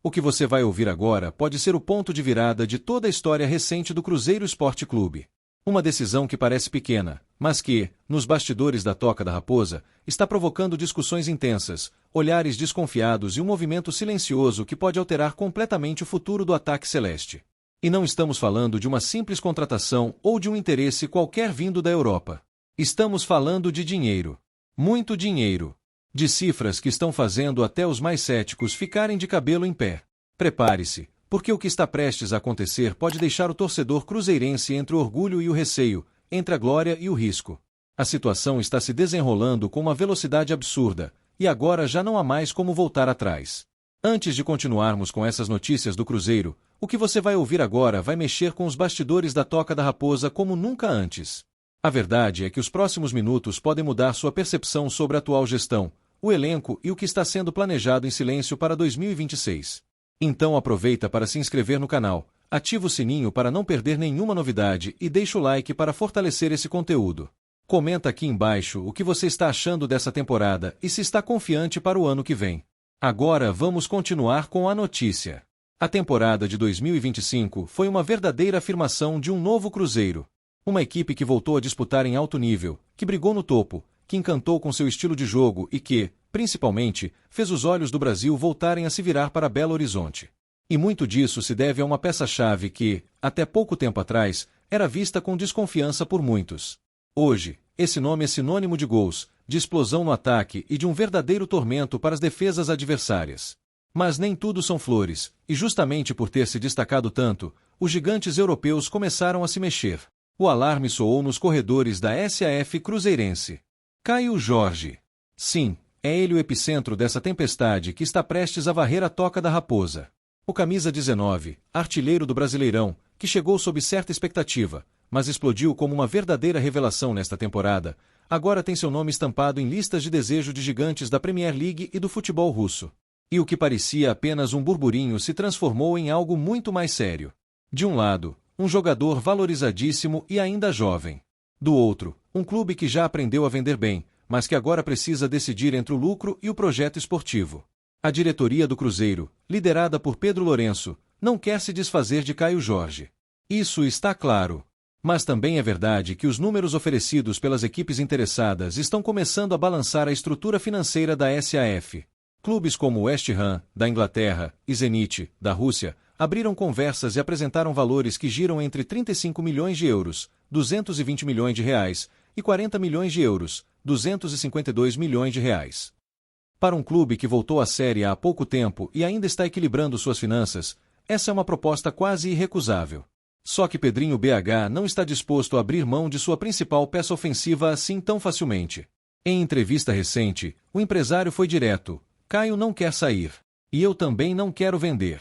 O que você vai ouvir agora pode ser o ponto de virada de toda a história recente do Cruzeiro Esporte Clube. Uma decisão que parece pequena, mas que, nos bastidores da Toca da Raposa, está provocando discussões intensas, olhares desconfiados e um movimento silencioso que pode alterar completamente o futuro do ataque celeste. E não estamos falando de uma simples contratação ou de um interesse qualquer vindo da Europa. Estamos falando de dinheiro. Muito dinheiro. De cifras que estão fazendo até os mais céticos ficarem de cabelo em pé. Prepare-se, porque o que está prestes a acontecer pode deixar o torcedor cruzeirense entre o orgulho e o receio, entre a glória e o risco. A situação está se desenrolando com uma velocidade absurda, e agora já não há mais como voltar atrás. Antes de continuarmos com essas notícias do Cruzeiro, o que você vai ouvir agora vai mexer com os bastidores da Toca da Raposa como nunca antes. A verdade é que os próximos minutos podem mudar sua percepção sobre a atual gestão, o elenco e o que está sendo planejado em silêncio para 2026. Então aproveita para se inscrever no canal, ativa o sininho para não perder nenhuma novidade e deixa o like para fortalecer esse conteúdo. Comenta aqui embaixo o que você está achando dessa temporada e se está confiante para o ano que vem. Agora vamos continuar com a notícia. A temporada de 2025 foi uma verdadeira afirmação de um novo Cruzeiro. Uma equipe que voltou a disputar em alto nível, que brigou no topo, que encantou com seu estilo de jogo e que, principalmente, fez os olhos do Brasil voltarem a se virar para Belo Horizonte. E muito disso se deve a uma peça-chave que, até pouco tempo atrás, era vista com desconfiança por muitos. Hoje, esse nome é sinônimo de gols, de explosão no ataque e de um verdadeiro tormento para as defesas adversárias. Mas nem tudo são flores, e justamente por ter se destacado tanto, os gigantes europeus começaram a se mexer. O alarme soou nos corredores da SAF cruzeirense. Caio Jorge. Sim, é ele o epicentro dessa tempestade que está prestes a varrer a Toca da Raposa. O camisa 19, artilheiro do Brasileirão, que chegou sob certa expectativa, mas explodiu como uma verdadeira revelação nesta temporada, agora tem seu nome estampado em listas de desejo de gigantes da Premier League e do futebol russo. E o que parecia apenas um burburinho se transformou em algo muito mais sério. De um lado, um jogador valorizadíssimo e ainda jovem. Do outro, um clube que já aprendeu a vender bem, mas que agora precisa decidir entre o lucro e o projeto esportivo. A diretoria do Cruzeiro, liderada por Pedro Lourenço, não quer se desfazer de Caio Jorge. Isso está claro. Mas também é verdade que os números oferecidos pelas equipes interessadas estão começando a balançar a estrutura financeira da SAF. Clubes como o West Ham, da Inglaterra, e Zenit, da Rússia, abriram conversas e apresentaram valores que giram entre 35 milhões de euros, 220 milhões de reais, e 40 milhões de euros, 252 milhões de reais. Para um clube que voltou à Série A há pouco tempo e ainda está equilibrando suas finanças, essa é uma proposta quase irrecusável. Só que Pedrinho BH não está disposto a abrir mão de sua principal peça ofensiva assim tão facilmente. Em entrevista recente, o empresário foi direto: Caio não quer sair. E eu também não quero vender.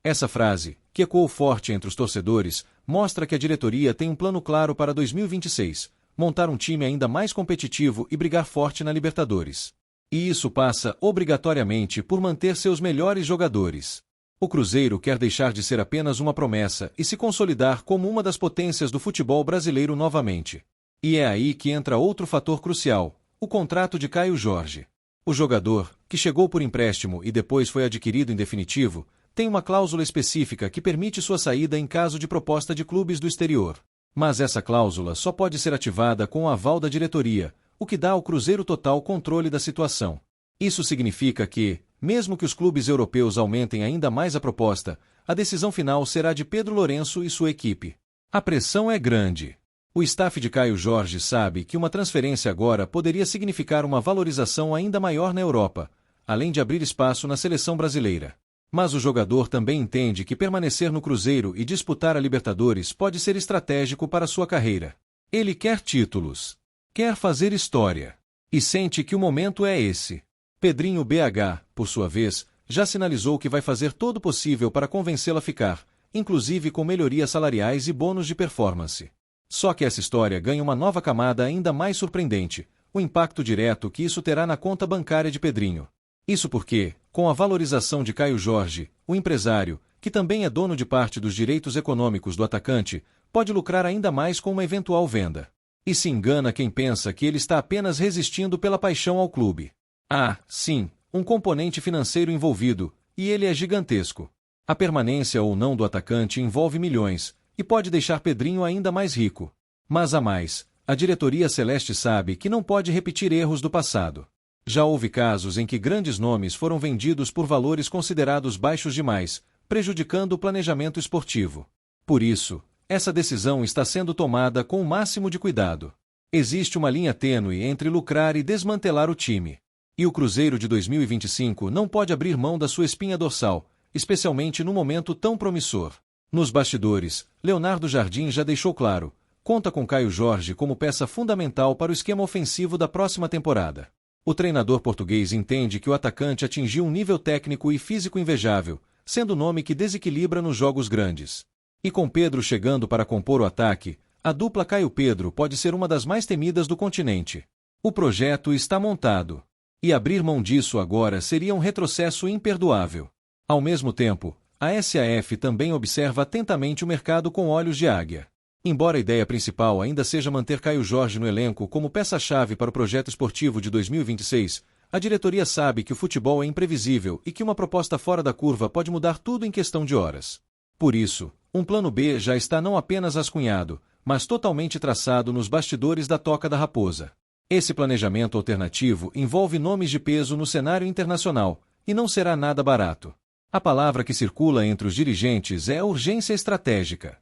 Essa frase, que ecoou forte entre os torcedores, mostra que a diretoria tem um plano claro para 2026, montar um time ainda mais competitivo e brigar forte na Libertadores. E isso passa, obrigatoriamente, por manter seus melhores jogadores. O Cruzeiro quer deixar de ser apenas uma promessa e se consolidar como uma das potências do futebol brasileiro novamente. E é aí que entra outro fator crucial: o contrato de Caio Jorge. O jogador, que chegou por empréstimo e depois foi adquirido em definitivo, tem uma cláusula específica que permite sua saída em caso de proposta de clubes do exterior. Mas essa cláusula só pode ser ativada com o aval da diretoria, o que dá ao Cruzeiro total controle da situação. Isso significa que, mesmo que os clubes europeus aumentem ainda mais a proposta, a decisão final será de Pedro Lourenço e sua equipe. A pressão é grande. O staff de Caio Jorge sabe que uma transferência agora poderia significar uma valorização ainda maior na Europa, além de abrir espaço na seleção brasileira. Mas o jogador também entende que permanecer no Cruzeiro e disputar a Libertadores pode ser estratégico para sua carreira. Ele quer títulos. Quer fazer história. E sente que o momento é esse. Pedrinho BH, por sua vez, já sinalizou que vai fazer todo o possível para convencê-lo a ficar, inclusive com melhorias salariais e bônus de performance. Só que essa história ganha uma nova camada ainda mais surpreendente: o impacto direto que isso terá na conta bancária de Pedrinho. Isso porque, com a valorização de Caio Jorge, o empresário, que também é dono de parte dos direitos econômicos do atacante, pode lucrar ainda mais com uma eventual venda. E se engana quem pensa que ele está apenas resistindo pela paixão ao clube. Há, sim, um componente financeiro envolvido, e ele é gigantesco. A permanência ou não do atacante envolve milhões, e pode deixar Pedrinho ainda mais rico. Mas há mais, a diretoria celeste sabe que não pode repetir erros do passado. Já houve casos em que grandes nomes foram vendidos por valores considerados baixos demais, prejudicando o planejamento esportivo. Por isso, essa decisão está sendo tomada com o máximo de cuidado. Existe uma linha tênue entre lucrar e desmantelar o time. E o Cruzeiro de 2025 não pode abrir mão da sua espinha dorsal, especialmente num momento tão promissor. Nos bastidores, Leonardo Jardim já deixou claro, conta com Caio Jorge como peça fundamental para o esquema ofensivo da próxima temporada. O treinador português entende que o atacante atingiu um nível técnico e físico invejável, sendo o nome que desequilibra nos jogos grandes. E com Pedro chegando para compor o ataque, a dupla Caio-Pedro pode ser uma das mais temidas do continente. O projeto está montado. E abrir mão disso agora seria um retrocesso imperdoável. Ao mesmo tempo, a SAF também observa atentamente o mercado com olhos de águia. Embora a ideia principal ainda seja manter Caio Jorge no elenco como peça-chave para o projeto esportivo de 2026, a diretoria sabe que o futebol é imprevisível e que uma proposta fora da curva pode mudar tudo em questão de horas. Por isso, um plano B já está não apenas rascunhado, mas totalmente traçado nos bastidores da Toca da Raposa. Esse planejamento alternativo envolve nomes de peso no cenário internacional, e não será nada barato. A palavra que circula entre os dirigentes é urgência estratégica.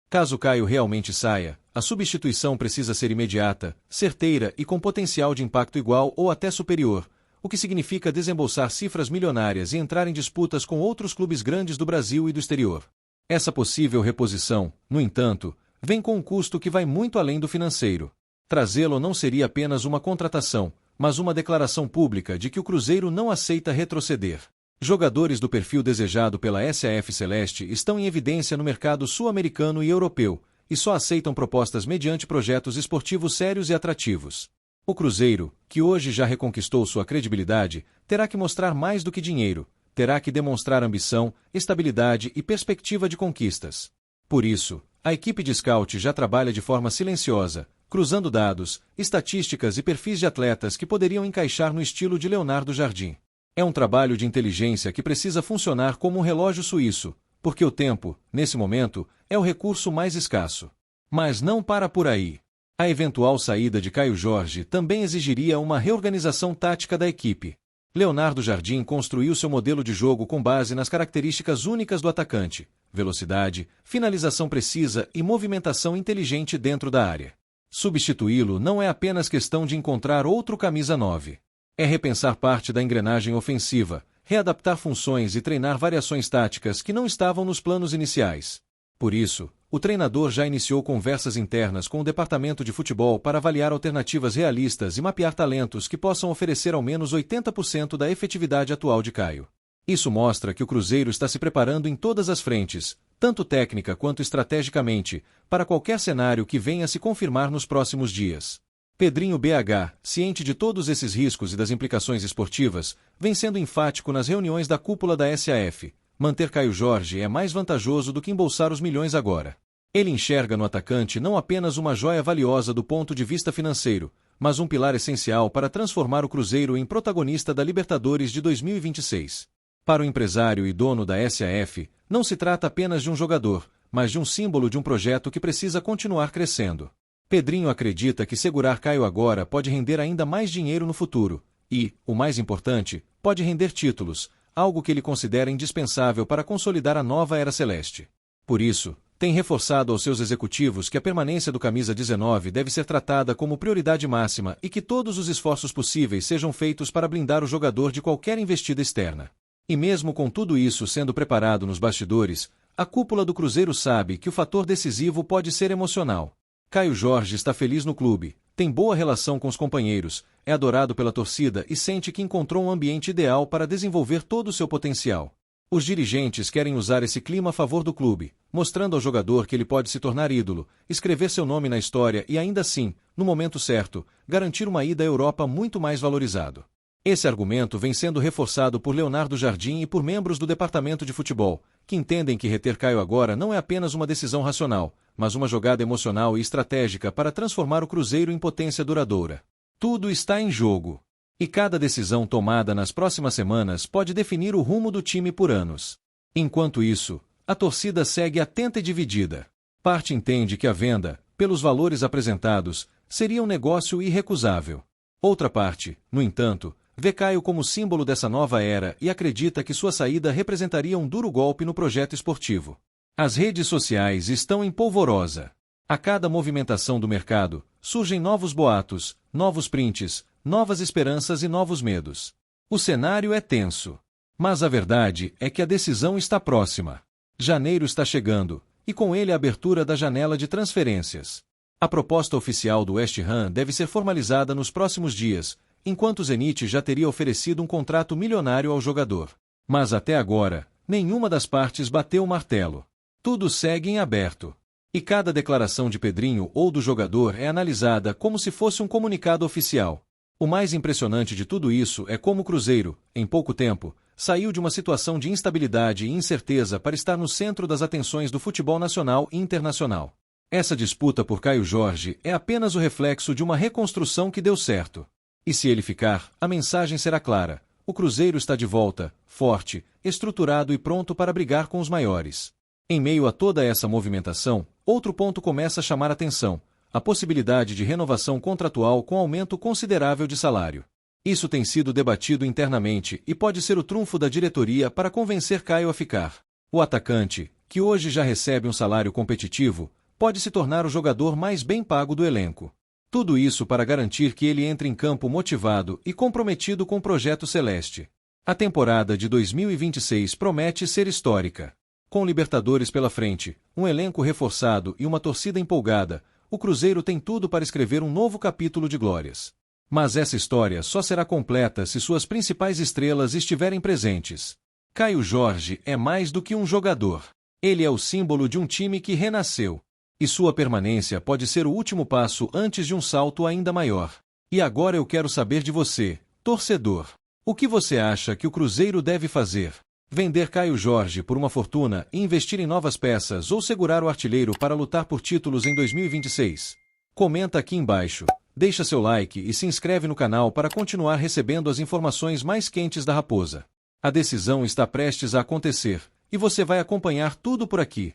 Caso Caio realmente saia, a substituição precisa ser imediata, certeira e com potencial de impacto igual ou até superior, o que significa desembolsar cifras milionárias e entrar em disputas com outros clubes grandes do Brasil e do exterior. Essa possível reposição, no entanto, vem com um custo que vai muito além do financeiro. Trazê-lo não seria apenas uma contratação, mas uma declaração pública de que o Cruzeiro não aceita retroceder. Jogadores do perfil desejado pela SAF Celeste estão em evidência no mercado sul-americano e europeu, e só aceitam propostas mediante projetos esportivos sérios e atrativos. O Cruzeiro, que hoje já reconquistou sua credibilidade, terá que mostrar mais do que dinheiro, terá que demonstrar ambição, estabilidade e perspectiva de conquistas. Por isso, a equipe de scout já trabalha de forma silenciosa, cruzando dados, estatísticas e perfis de atletas que poderiam encaixar no estilo de Leonardo Jardim. É um trabalho de inteligência que precisa funcionar como um relógio suíço, porque o tempo, nesse momento, é o recurso mais escasso. Mas não para por aí. A eventual saída de Caio Jorge também exigiria uma reorganização tática da equipe. Leonardo Jardim construiu seu modelo de jogo com base nas características únicas do atacante: velocidade, finalização precisa e movimentação inteligente dentro da área. Substituí-lo não é apenas questão de encontrar outro camisa 9. É repensar parte da engrenagem ofensiva, readaptar funções e treinar variações táticas que não estavam nos planos iniciais. Por isso, o treinador já iniciou conversas internas com o departamento de futebol para avaliar alternativas realistas e mapear talentos que possam oferecer ao menos 80% da efetividade atual de Caio. Isso mostra que o Cruzeiro está se preparando em todas as frentes, tanto técnica quanto estrategicamente, para qualquer cenário que venha a se confirmar nos próximos dias. Pedrinho BH, ciente de todos esses riscos e das implicações esportivas, vem sendo enfático nas reuniões da cúpula da SAF. Manter Caio Jorge é mais vantajoso do que embolsar os milhões agora. Ele enxerga no atacante não apenas uma joia valiosa do ponto de vista financeiro, mas um pilar essencial para transformar o Cruzeiro em protagonista da Libertadores de 2026. Para o empresário e dono da SAF, não se trata apenas de um jogador, mas de um símbolo de um projeto que precisa continuar crescendo. Pedrinho acredita que segurar Caio agora pode render ainda mais dinheiro no futuro e, o mais importante, pode render títulos, algo que ele considera indispensável para consolidar a nova era celeste. Por isso, tem reforçado aos seus executivos que a permanência do camisa 19 deve ser tratada como prioridade máxima e que todos os esforços possíveis sejam feitos para blindar o jogador de qualquer investida externa. E mesmo com tudo isso sendo preparado nos bastidores, a cúpula do Cruzeiro sabe que o fator decisivo pode ser emocional. Caio Jorge está feliz no clube, tem boa relação com os companheiros, é adorado pela torcida e sente que encontrou um ambiente ideal para desenvolver todo o seu potencial. Os dirigentes querem usar esse clima a favor do clube, mostrando ao jogador que ele pode se tornar ídolo, escrever seu nome na história e ainda assim, no momento certo, garantir uma ida à Europa muito mais valorizado. Esse argumento vem sendo reforçado por Leonardo Jardim e por membros do departamento de futebol, que entendem que reter Caio agora não é apenas uma decisão racional, mas uma jogada emocional e estratégica para transformar o Cruzeiro em potência duradoura. Tudo está em jogo. E cada decisão tomada nas próximas semanas pode definir o rumo do time por anos. Enquanto isso, a torcida segue atenta e dividida. Parte entende que a venda, pelos valores apresentados, seria um negócio irrecusável. Outra parte, no entanto, vê Caio como símbolo dessa nova era e acredita que sua saída representaria um duro golpe no projeto esportivo. As redes sociais estão em polvorosa. A cada movimentação do mercado, surgem novos boatos, novos prints, novas esperanças e novos medos. O cenário é tenso. Mas a verdade é que a decisão está próxima. Janeiro está chegando, e com ele a abertura da janela de transferências. A proposta oficial do West Ham deve ser formalizada nos próximos dias, enquanto o Zenit já teria oferecido um contrato milionário ao jogador. Mas até agora, nenhuma das partes bateu o martelo. Tudo segue em aberto. E cada declaração de Pedrinho ou do jogador é analisada como se fosse um comunicado oficial. O mais impressionante de tudo isso é como o Cruzeiro, em pouco tempo, saiu de uma situação de instabilidade e incerteza para estar no centro das atenções do futebol nacional e internacional. Essa disputa por Caio Jorge é apenas o reflexo de uma reconstrução que deu certo. E se ele ficar, a mensagem será clara: o Cruzeiro está de volta, forte, estruturado e pronto para brigar com os maiores. Em meio a toda essa movimentação, outro ponto começa a chamar atenção: a possibilidade de renovação contratual com aumento considerável de salário. Isso tem sido debatido internamente e pode ser o trunfo da diretoria para convencer Caio a ficar. O atacante, que hoje já recebe um salário competitivo, pode se tornar o jogador mais bem pago do elenco. Tudo isso para garantir que ele entre em campo motivado e comprometido com o projeto celeste. A temporada de 2026 promete ser histórica. Com Libertadores pela frente, um elenco reforçado e uma torcida empolgada, o Cruzeiro tem tudo para escrever um novo capítulo de glórias. Mas essa história só será completa se suas principais estrelas estiverem presentes. Caio Jorge é mais do que um jogador. Ele é o símbolo de um time que renasceu. E sua permanência pode ser o último passo antes de um salto ainda maior. E agora eu quero saber de você, torcedor. O que você acha que o Cruzeiro deve fazer? Vender Caio Jorge por uma fortuna e investir em novas peças ou segurar o artilheiro para lutar por títulos em 2026? Comenta aqui embaixo, deixa seu like e se inscreve no canal para continuar recebendo as informações mais quentes da Raposa. A decisão está prestes a acontecer, e você vai acompanhar tudo por aqui.